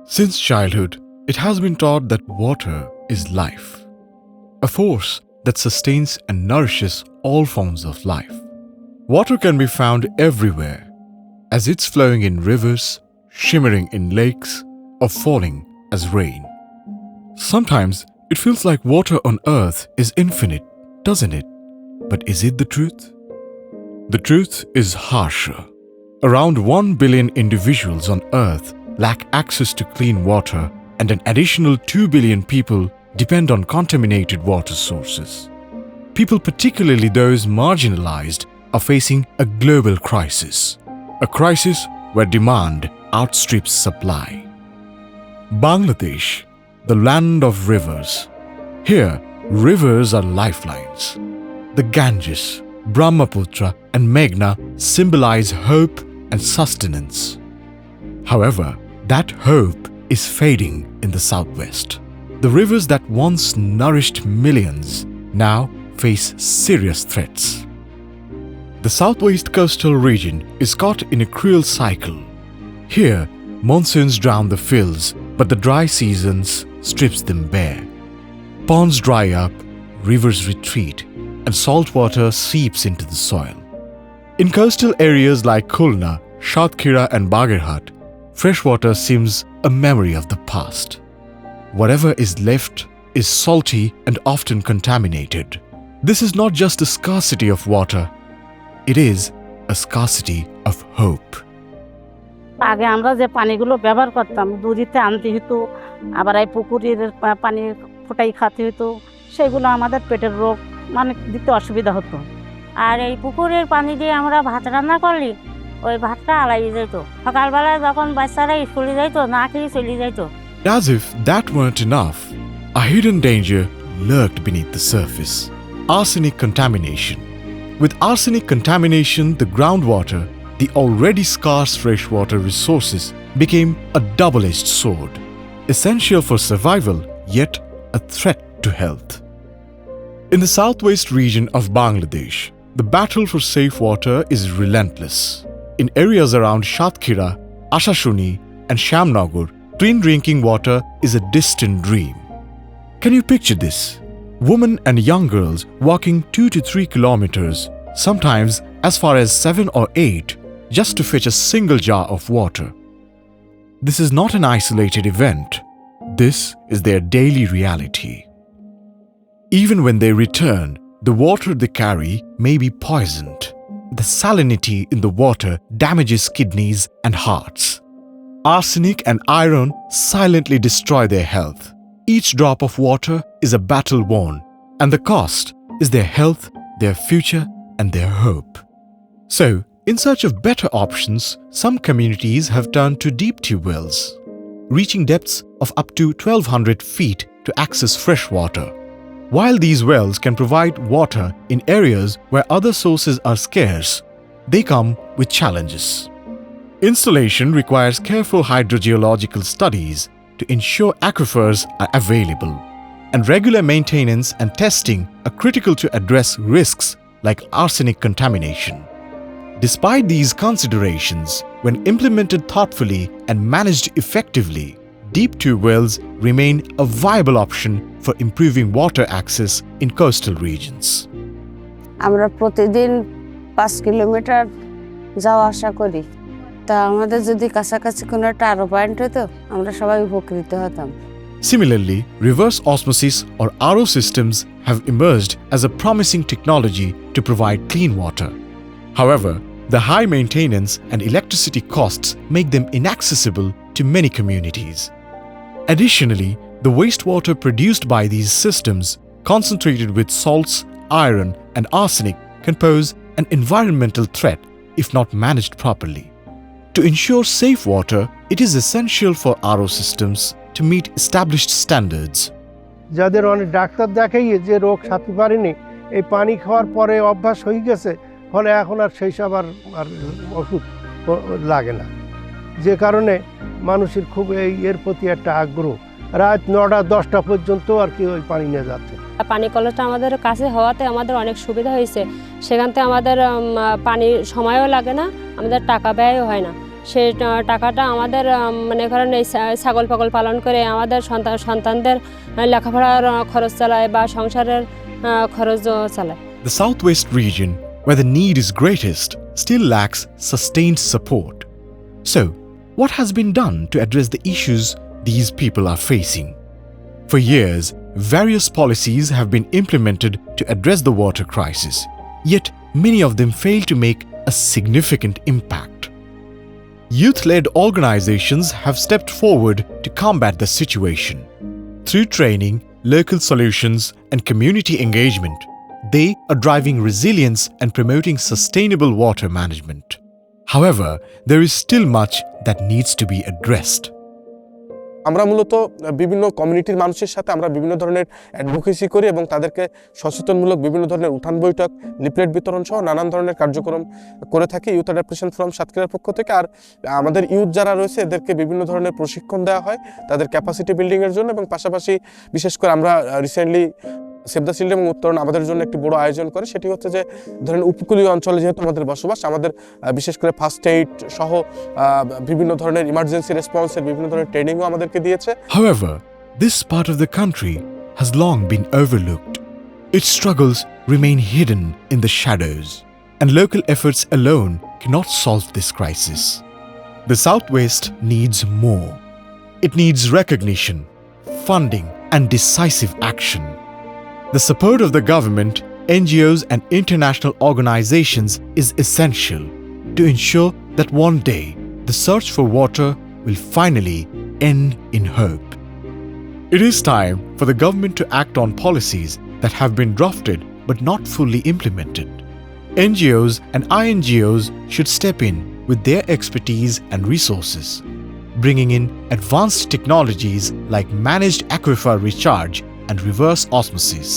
Since childhood, it has been taught that water is life, a force that sustains and nourishes all forms of life. Water can be found everywhere, as it's flowing in rivers, shimmering in lakes, or falling as rain. Sometimes it feels like water on earth is infinite, doesn't it? But is it the truth? The truth is harsher. Around 1 billion individuals on earth lack access to clean water, and an additional 2 billion people depend on contaminated water sources. People, particularly those marginalized, are facing a global crisis. A crisis where demand outstrips supply. Bangladesh, the land of rivers. Here, rivers are lifelines. The Ganges, Brahmaputra, and Meghna symbolize hope and sustenance. However, that hope is fading in the southwest. The rivers that once nourished millions now face serious threats. The southwest coastal region is caught in a cruel cycle. Here, monsoons drown the fields, but the dry seasons strips them bare. Ponds dry up, rivers retreat, and salt water seeps into the soil. In coastal areas like Khulna, Satkhira, and Bagirhat, fresh water seems a memory of the past. Whatever is left is salty and often contaminated. This is not just a scarcity of water, it is a scarcity of hope. আগে আমরা যে পানিগুলো ব্যবহার করতাম দুধিতে আনতে হতো, আবার এই পুকুরের পানি ফোটাই খেতে হতো, সেগুলো আমাদের পেটের রোগ মানে দিতে অসুবিধা হতো। আর এই পুকুরের পানি দিয়ে আমরা ভাত রান্না করলে ওই ভাতটা আলাই যেত। সকালবেলায় যখন বাচ্চারা স্কুলে যাইতো না খেয়ে চলে যাইতো। As if that weren't enough, a hidden danger lurked beneath the surface: arsenic contamination. With arsenic contamination, the groundwater, the already scarce freshwater resources, became a double-edged sword, essential for survival, yet a threat to health. In the southwest region of Bangladesh, the battle for safe water is relentless. In areas around Satkhira, Ashashuni, and Shamnagar, clean drinking water is a distant dream. Can you picture this? Women and young girls walking 2 to 3 kilometers, sometimes as far as 7 or 8, just to fetch a single jar of water. This is not an isolated event. This is their daily reality. Even when they return, the water they carry may be poisoned. The salinity in the water damages kidneys and hearts. Arsenic and iron silently destroy their health. Each drop of water is a battle won, and the cost is their health, their future, and their hope. So, in search of better options, some communities have turned to deep tube wells, reaching depths of up to 1,200 feet to access fresh water. While these wells can provide water in areas where other sources are scarce, they come with challenges. Installation requires careful hydrogeological studies to ensure aquifers are available, and regular maintenance and testing are critical to address risks like arsenic contamination. Despite these considerations, when implemented thoughtfully and managed effectively, deep tube wells remain a viable option for improving water access in coastal regions. আমরা প্রতিদিন 5 kilometre যাওয়া আসা করি। তা আমাদের যদি কাছাকাছি কোনো টারো পয়েন্ট হতো আমরা সবাই উপকৃত হতাম। Similarly, reverse osmosis or RO systems have emerged as a promising technology to provide clean water. However, the high maintenance and electricity costs make them inaccessible to many communities. Additionally, the wastewater produced by these systems, concentrated with salts, iron, and arsenic, can pose an environmental threat if not managed properly. To ensure safe water, it is essential for RO systems to meet established standards. যাদের অনেক doctor দেখাই যে রোগ সারতে পারেনি, এই পানি খাওয়ার পরে অভ্যাস হয়ে গেছে, ফলে এখন আর সেই সব আর ওষুধ লাগে না, যে কারণে মানুষের খুব এর প্রতি একটা আগ্রহ। রাত 9টা 10টা পর্যন্ত আর কি ওই পানি নিয়ে যাচ্ছে। পানি কলটা আমাদের কাছে হওয়াতে আমাদের অনেক সুবিধা হয়েছে। সেখান থেকে আমাদের পানির সময়ও লাগে না, আমাদের টাকা ব্যয়ও হয় না। সেই টাকাটা আমাদের মনে করেন এই ছাগল পাগল পালন করে আমাদের সন্তানদের লেখাপড়ার খরচ চালায় বা সংসারের খরচ চালায়। The southwest region, where the need is greatest, still lacks sustained support. So, what has been done to address the issues these people are facing? For years, various policies have been implemented to address the water crisis, yet many of them fail to make a significant impact. Youth-led organizations have stepped forward to combat the situation. Through training, local solutions, and community engagement, they are driving resilience and promoting sustainable water management. However, there is still much that needs to be addressed. আমরা মূলত বিভিন্ন কমিউনিটির মানুষের সাথে আমরা বিভিন্ন ধরনের advocacy করি এবং তাদেরকে সচেতনমূলক বিভিন্ন ধরনের উঠান বৈঠক, লিফলেট বিতরণ সহ নানান ধরনের কার্যক্রম করে থাকি ইউথ অ্যাডাপ্টেশন ফোরাম সাতক্ষীরার পক্ষ থেকে। আর আমাদের ইউথ যারা রয়েছে এদেরকে বিভিন্ন ধরনের প্রশিক্ষণ দেওয়া হয় তাদের ক্যাপাসিটি বিল্ডিংয়ের জন্য, এবং পাশাপাশি বিশেষ করে আমরা রিসেন্টলি সেভ দ্য চিলড্রেন এবং উত্তরণ আমাদের জন্য একটি বড় আয়োজন করে। সেটি হচ্ছে যে ধরেন উপকূলীয় অঞ্চলে যেহেতু আমাদের বসবাস, আমাদের বিশেষ করে ফার্স্ট এইড সহ বিভিন্ন ধরনের ইমার্জেন্সি রেসপন্সের বিভিন্ন ধরনের ট্রেনিংও আমাদেরকে দিয়েছে। However, this part of the country has long been overlooked. Its struggles remain hidden in the shadows, and local efforts alone cannot solve this crisis. The Southwest needs more. It needs recognition, funding, and decisive action. The support of the government, NGOs, and international organizations is essential to ensure that one day the search for water will finally end in hope. It is time for the government to act on policies that have been drafted but not fully implemented. NGOs and INGOs should step in with their expertise and resources, bringing in advanced technologies like managed aquifer recharge and reverse osmosis.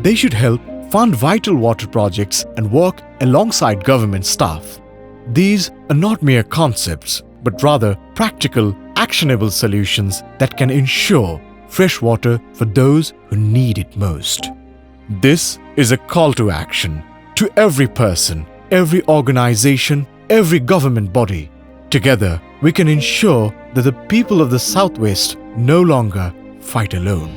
They should help fund vital water projects and work alongside government staff. These are not mere concepts, but rather practical, actionable solutions that can ensure fresh water for those who need it most. This is a call to action to every person, every organization, every government body. Together, we can ensure that the people of the Southwest no longer fight alone.